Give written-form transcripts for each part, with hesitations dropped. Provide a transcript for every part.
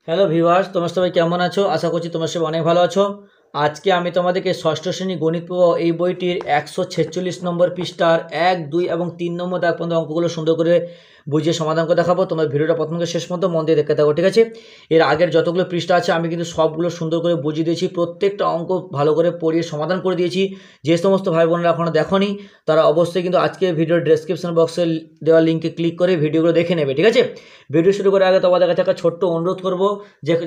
Hello viewers, তোমরা সবাই কেমন আছো? আশা করছি তোমরা সবাই অনেক ভালো আছো। আজকে আমি তোমাদেরকে ষষ্ঠ শ্রেণী গণিত প্রবাহ এই বইটির 146 নম্বর পৃষ্ঠার 1, 2 এবং 3 নম্বর দাগ পর্যন্ত অঙ্কগুলো সুন্দর করে বুঝিয়ে সমাধান করে দেখাবো। তোমরা ভিডিওটা প্রথম থেকে শেষ পর্যন্ত মন দিয়ে দেখতে থাকো, ঠিক আছে? এর আগের যতগুলো পৃষ্ঠা আছে আমি কিন্তু সবগুলো সুন্দর করে বুঝিয়ে দিয়েছি, প্রত্যেকটা অঙ্ক ভালো করে পড়িয়ে সমাধান করে দিয়েছি। যে সমস্ত ভাই বোনেরা এখনও দেখোনি তারা অবশ্যই কিন্তু আজকে ভিডিওর ডেসক্রিপশন বক্সে দেওয়া লিঙ্কে ক্লিক করে ভিডিওগুলো দেখে নেবে, ঠিক আছে? ভিডিও শুরু করার আগে তোমাদের কাছে একটা ছোট্ট অনুরোধ করবো,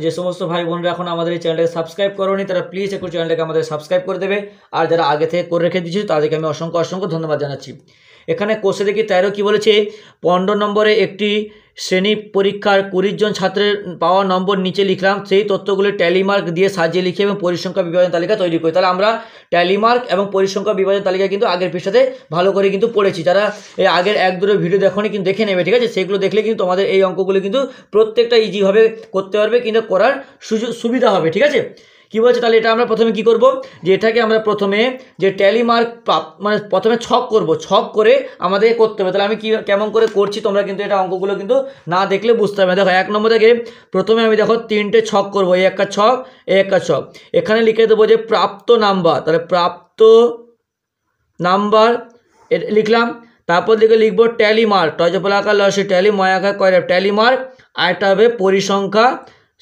যে সমস্ত ভাই বোনরা এখন আমাদের এই চ্যানেলটাকে সাবস্ক্রাইব করোনি তারা প্লিজ একটু চ্যানেলটাকে আমাদের সাবস্ক্রাইব করে দেবে। আর যারা আগে থেকে করে রেখে দিয়েছি তাদেরকে আমি অসংখ্য ধন্যবাদ জানাচ্ছি। এখানে কোষে দেখি 13 কি বলেছে, 15 নম্বরে একটি শ্রেণী পরীক্ষার 20 জন ছাত্রের পাওয়া নম্বর নিচে লিখলাম, সেই তথ্যগুলি ট্যালিমার্ক দিয়ে সাজিয়ে লিখে এবং পরিসংখ্যা বিভাজন তালিকা তৈরি করি। তাহলে আমরা ট্যালিমার্ক এবং পরিসংখ্যা বিভাজন তালিকা কিন্তু আগের পৃষ্ঠাতে ভালো করে কিন্তু পড়েছি। যারা এই আগের 1-2 ভিডিও দেখোনি কিন্তু দেখে নেবে, ঠিক আছে? সেগুলো দেখলে কিন্তু তোমাদের এই অঙ্কগুলো কিন্তু প্রত্যেকটা ইজিভাবে করতে পারবে, কিন্তু করার সুবিধা হবে, ঠিক আছে? কি বলছে তাহলে এটা আমরা প্রথমে কি করব, যে এটাকে আমরা প্রথমে যে ট্যালি মার্ক মানে প্রথমে ছক করব, ছক করে আমাদের করতে হবে। তাহলে আমি কেমন করে করছি তোমরা কিন্তু এটা অঙ্কগুলো কিন্তু না দেখলে বুঝতে পারবে। দেখো 1 নম্বর থেকে প্রথমে আমি দেখো 3টে ছক করব, এই একটা ছক, এই একটা ছক। এখানে লিখে দেবো যে প্রাপ্ত নাম্বার, তাহলে প্রাপ্ত নাম্বার লিখলাম। তারপর দিকে লিখবো ট্যালি মার্ক, টজপলাকার লসি ট্যালি ময়াকার কয় ট্যালি মার্ক। আরেকটা হবে পরিসংখ্যা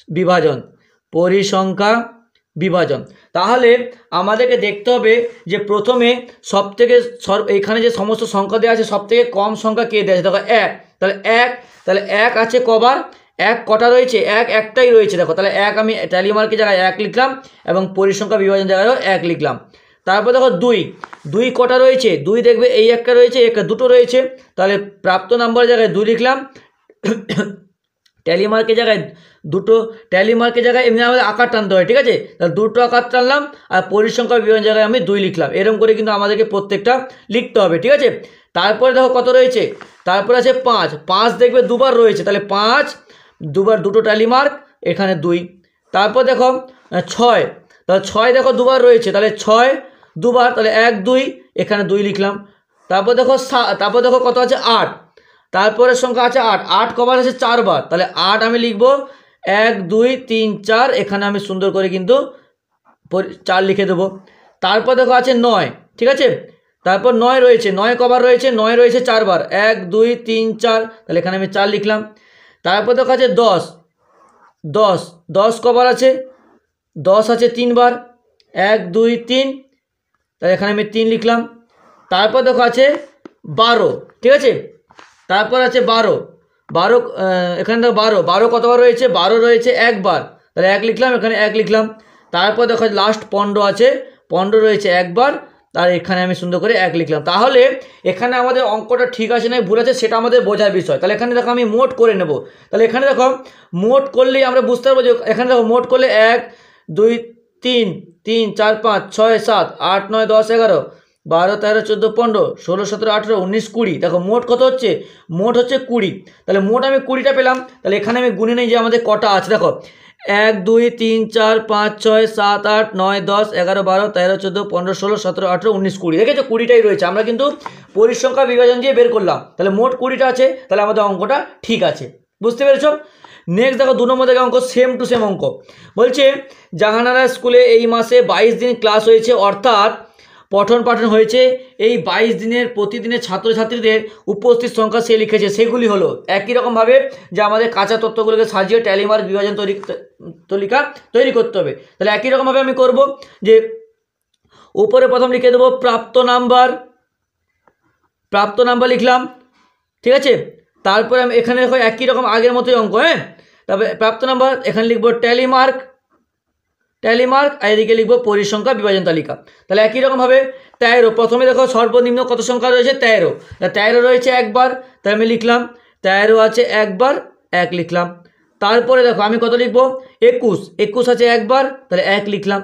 বিভাজন, পরিসংখ্যা বিভাজন। তাহলে আমাদেরকে দেখতে হবে যে প্রথমে সবথেকে এখানে যে সমস্ত সংখ্যা দেওয়া আছে সবথেকে কম সংখ্যা কে দেওয়া আছে, দেখো 1। তাহলে 1 আছে কবার, 1 কটা রয়েছে, 1 একটাই রয়েছে। দেখো তাহলে 1 আমি ট্যালি মার্কের জায়গায় 1 লিখলাম এবং পরিসংখ্যা বিভাজন জায়গায়ও 1 লিখলাম। তারপর দেখো 2 কটা রয়েছে, 2 দেখবে এই একটা রয়েছে, একটা দুটো রয়েছে। তাহলে প্রাপ্ত নাম্বারের জায়গায় 2 লিখলাম, ট্যালি মার্কের জায়গায় দুটো, ট্যালি মার্কের জায়গায় এমনি আমাদের আকার টানতে হয়, ঠিক আছে? তাহলে 2টো আকার টানলাম আর পরিসংখ্যা বিভাজন জায়গায় আমি 2 লিখলাম। এরকম করে কিন্তু আমাদেরকে প্রত্যেকটা লিখতে হবে, ঠিক আছে? তারপরে দেখো কত রয়েছে, তারপরে আছে 5 দেখবে দুবার রয়েছে, তাহলে 5 দুবার, দুটো ট্যালি মার্ক, এখানে 2। তারপর দেখো 6, তাহলে 6 দেখো দুবার রয়েছে, তাহলে 6 দুবার, তাহলে 1 2, এখানে 2 লিখলাম। তারপর দেখো কত আছে 8, তারপরের সংখ্যা আছে 8 কবার আছে 4 বার, তাহলে 8 আমি লিখব 1 2 3 4, এখানে আমি সুন্দর করে কিন্তু 4 লিখে দেবো। তারপর দেখো আছে 9, ঠিক আছে? তারপর 9 রয়েছে, 9 কবার রয়েছে, 9 রয়েছে 4 বার, 1 2 3 4, তাহলে এখানে আমি 4 লিখলাম। তারপর দেখো আছে 10 কবার আছে, 10 আছে 3 বার, 1 2 3, তাহলে এখানে আমি 3 লিখলাম। তারপর দেখো আছে 12, ঠিক আছে? তারপর আছে 12, এখানে দেখো 12 কতবার রয়েছে, 12 রয়েছে 1 বার, তাহলে 1 লিখলাম, এখানে 1 লিখলাম। তারপর দেখো লাস্ট 15 আছে, 15 রয়েছে 1 বার, আর এখানে আমি সুন্দর করে 1 লিখলাম। তাহলে এখানে আমাদের অঙ্কটা ঠিক আছে না ভুল আছে সেটা আমাদের বোঝার বিষয়। তাহলে এখানে দেখো আমি মোট করে নেব, তাহলে এখানে দেখো মোট করলেই আমরা বুঝতে পারবো যে এখানে দেখো মোট করলে 1 2 3 3 4 5 6 7 8 9 10 11 12 13 14 15 16 17 18 19 20, দেখো মোট কত হচ্ছে, মোট হচ্ছে 20। তাহলে মোট আমি 20টা পেলাম। তাহলে এখানে আমি গুনে নিই যে আমাদের কটা আছে, দেখো 1 2 3 4 5 6 7 8 9 10 11 12 13 14 15 16 17 18 19 20, দেখেছো 20টাই রয়েছে। আমরা কিন্তু পরিসংখ্যা বিভাজন দিয়ে বের করলাম, তাহলে মোট 20টা আছে, তাহলে আমাদের অঙ্কটা ঠিক আছে। বুঝতে পেরেছো? নেক্সট দেখো 2 নম্বর থেকে অঙ্ক, সেম টু সেম অঙ্ক বলছে, জাহানারা স্কুলে এই মাসে 22 দিন ক্লাস হয়েছে, অর্থাৎ পঠন পাঠন হয়েছে। এই 22 দিনের প্রতিদিনের ছাত্রছাত্রীদের উপস্থিত সংখ্যা সে লিখেছে, সেগুলি হলো একই রকমভাবে যে আমাদের কাঁচা তথ্যগুলোকে সাজিয়ে ট্যালি মার্ক বিভাজন তালিকা তৈরি করতে হবে। তাহলে একই রকমভাবে আমি করব, যে উপরে প্রথম লিখে দেবো প্রাপ্ত নাম্বার লিখলাম, ঠিক আছে? তারপরে আমি এখানে দেখো একই রকম আগের মতোই অঙ্ক, হ্যাঁ? তারপরে প্রাপ্ত নাম্বার এখানে লিখবো ট্যালি মার্ক, আর এদিকে লিখবো পরিসংখ্যা বিভাজন তালিকা। তাহলে একই রকমভাবে 13, প্রথমে দেখো সর্বনিম্ন কত সংখ্যা রয়েছে 13 রয়েছে 1 বার, তাহলে আমি লিখলাম 13 আছে 1 বার, 1 লিখলাম। তারপরে দেখো আমি কত লিখবো 21 আছে 1 বার, তাহলে 1 লিখলাম।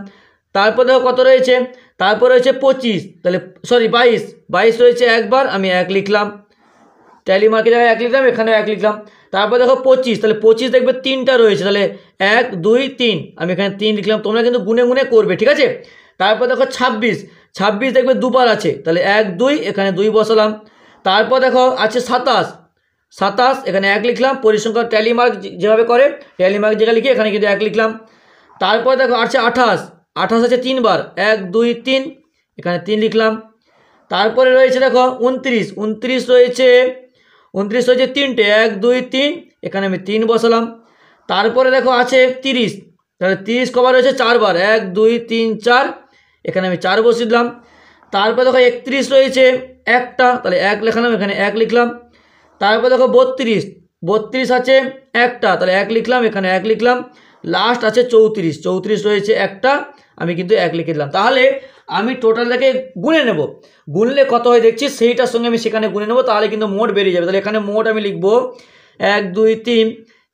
তারপর দেখো কত রয়েছে, তারপর রয়েছে 25, তাহলে 22 রয়েছে 1 বার, আমি 1 লিখলাম। ট্যালি মার্কের জায়গায় 1 লিখলাম, এখানে 1 লিখলাম। তারপর দেখো 25, তাহলে 25 দেখবে 3টা রয়েছে, তাহলে 1 2 3, আমি এখানে 3 লিখলাম। তোমরা কিন্তু গুনে করবে, ঠিক আছে? তারপর দেখো 26 দেখবে দুবার আছে, তাহলে 1 2, এখানে 2 বসালাম। তারপর দেখো আছে 27 27, এখানে 1 লিখলাম, পরিসংখ্যান ট্যালি মার্ক যেভাবে করে ট্যালি মার্ক যেটা লিখি এখানে কিন্তু 1 লিখলাম। তারপর দেখো আছে 28, 28 আছে 3 বার, 1 2 3, এখানে 3 লিখলাম। তারপরে রয়েছে দেখো 29, 29 রয়েছে 3টে, 1 2 3, এখানে আমি 3 বসালাম। তারপরে দেখো আছে 30, তাহলে 30 কবার রয়েছে 4 বার, 1 2 3 4, এখানে আমি 4 বসিয়ে দিলাম। তারপর দেখো 31 রয়েছে একটা, তাহলে 1 লিখলাম, এখানে 1 লিখলাম। তারপর দেখো 32, 32 আছে একটা, তাহলে 1 লিখলাম, এখানে 1 লিখলাম। লাস্ট আছে 34, 34 রয়েছে একটা, আমি কিন্তু 1 লিখে দিলাম। তাহলে আমি টোটালটাকে গুনে নেব, গুনলে কত হয় দেখছি সেইটার সঙ্গে আমি সেখানে গুনে নেব, তাহলে কিন্তু মোট বেরিয়ে যাবে। তাহলে এখানে মোট আমি লিখবো 1 2 3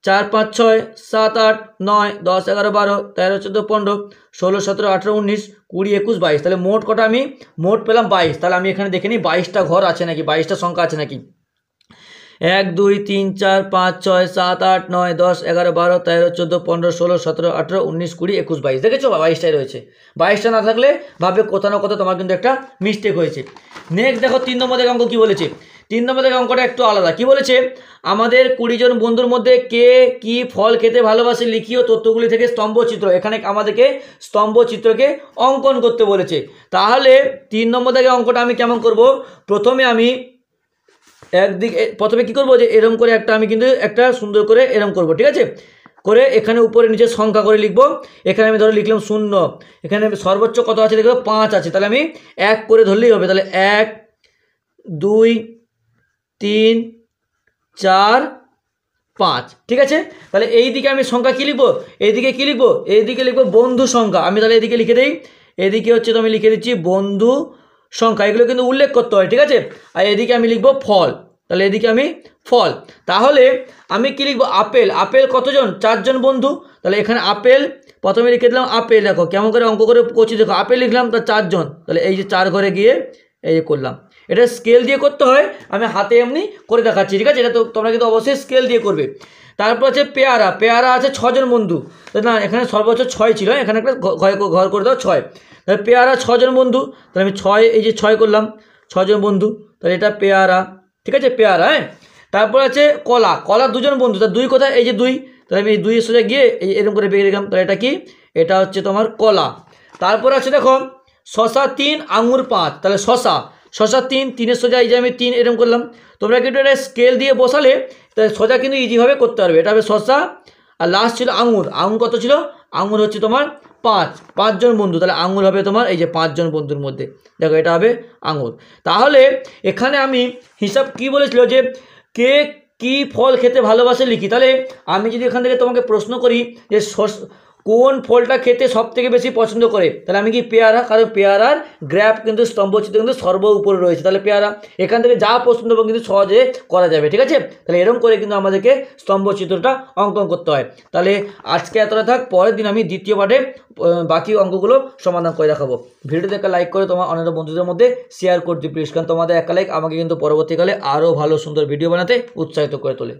4 5 6 7 8 9 10 11 12 13 14 15 16 17 18 19 20 21 22, তাহলে মোট কটা আমি মোট পেলাম 22। তাহলে আমি এখানে দেখে নিই 22টা ঘর আছে নাকি, 22টা সংখ্যা আছে নাকি। 1 2 3 4 5 6 7 8 9 10 11 12 13 14 15 16 17 18 19 20 21 22, দেখেছো 22টাই রয়েছে। 22টা না থাকলে ভাবে কোথাও না কোথাও তোমার কিন্তু একটা মিস্টেক হয়েছে। নেক্সট দেখো 3 নম্বর অঙ্ক কি বলেছে। 3 নম্বর অঙ্কটা একটু আলাদা। কি বলেছে, আমাদের 20 জন বন্ধুর মধ্যে কে কি ফল খেতে ভালোবাসে লিখিও তথ্যগুলি থেকে স্তম্ভচিত্র, এখানে আমাদেরকে স্তম্ভচিত্রকে অঙ্কন করতে বলেছে। তাহলে 3 নম্বর অঙ্কটা আমি কেমন করব, প্রথমে আমি একদিকে প্রথমে কী করবো যে এরম করে একটা আমি কিন্তু একটা সুন্দর করে এরম করব, ঠিক আছে, করে এখানে উপরে নিচে সংখ্যা করে লিখবো। এখানে আমি ধরো লিখলাম 0, এখানে সর্বোচ্চ কত আছে দেখবো 5 আছে, তাহলে আমি 1 করে ধরলেই হবে। তাহলে 1 2 3 4 5, ঠিক আছে। তাহলে এই দিকে আমি সংখ্যা কী লিখবো, এইদিকে কী লিখবো, এইদিকে লিখবো বন্ধু সংখ্যা। আমি তাহলে এদিকে লিখে দিই, এদিকে হচ্ছে তো আমি লিখে দিচ্ছি বন্ধু সংখ্যা, এগুলো কিন্তু উল্লেখ করতে হয়, ঠিক আছে। আর এদিকে আমি লিখবো ফল, তাহলে এদিকে আমি ফল। তাহলে আমি কি লিখবো, আপেল। আপেল কতজন, 4 জন বন্ধু, তাহলে এখানে আপেল প্রথমে লিখে দিলাম আপেল। দেখো কেমন করে অঙ্ক করে করছি, দেখো আপেল লিখলাম, তার 4 জন, তাহলে এই যে 4 ঘরে গিয়ে এই যে করলাম। এটা স্কেল দিয়ে করতে হয়, আমি হাতে এমনি করে দেখাচ্ছি, ঠিক আছে। এটা তো তোমরা কিন্তু অবশ্যই স্কেল দিয়ে করবে। তারপর আছে পেয়ারা, পেয়ারা আছে 6 জন বন্ধু, না এখানে সর্বোচ্চ 6 ছিল, এখানে একটা ঘর করে দাও 6, তাহলে পেয়ারা 6 জন বন্ধু, তাহলে আমি 6 এই যে 6 করলাম, 6 জন বন্ধু, তাহলে এটা পেয়ারা, ঠিক আছে, পেয়ারা। হ্যাঁ, তারপর আছে কলা, কলা 2 জন বন্ধু, তাহলে 2 কোথায়, এই যে 2, তাহলে আমি এই 2 এর সোজা গিয়ে এই এরকম করে বেরিয়ে দিলাম, তাহলে এটা কি, এটা হচ্ছে তোমার কলা। তারপর আছে দেখো শশা 3 আঙুর 5, তাহলে শশা 3, 3 এর সোজা এই যে আমি 3 এরকম করলাম। তোমরা কিন্তু এটা স্কেল দিয়ে বসালে তাহলে সোজা কিন্তু ইজিভাবে করতে পারবে। এটা হবে শশা, আর লাস্ট ছিল আঙুর, আঙুর কত ছিল, আঙুর হচ্ছে তোমার 5 জন বন্ধু, তাহলে আঙুর হবে তোমার এই যে 5 জন বন্ধুর মধ্যে, দেখো এটা হবে আঙুর। তাহলে এখানে আমি হিসাব কি বলেছিল যে কে কি ফল খেতে ভালোবাসে লিখি। তাহলে আমি যদি এখান থেকে তোমাকে প্রশ্ন করি যে কোন ফলটা খেতে সব থেকে বেশি পছন্দ করে, তাহলে আমি কি পেয়ারা, কারণ পেয়ারার গ্রাফ কিন্তু স্তম্ভচিত্র কিন্তু সর্ব উপরে রয়েছে, তাহলে পেয়ারা। এখান থেকে যা প্রশ্ন দেবো কিন্তু সহজে করা যাবে, ঠিক আছে। তাহলে এরকম করে কিন্তু আমাদেরকে স্তম্ভচিত্রটা অঙ্কন করতে হয়। তাহলে আজকে এতটা থাক, পরের দিন আমি দ্বিতীয় পার্টে বাকি অঙ্কগুলো সমাধান করে দেখাবো। ভিডিওতে একটা লাইক করে তোমার অন্যান্য বন্ধুদের মধ্যে শেয়ার করতে প্লিজ, কারণ তোমাদের একটা লাইক আমাকে কিন্তু পরবর্তীকালে আরও ভালো সুন্দর ভিডিও বানাতে উৎসাহিত করে তোলে।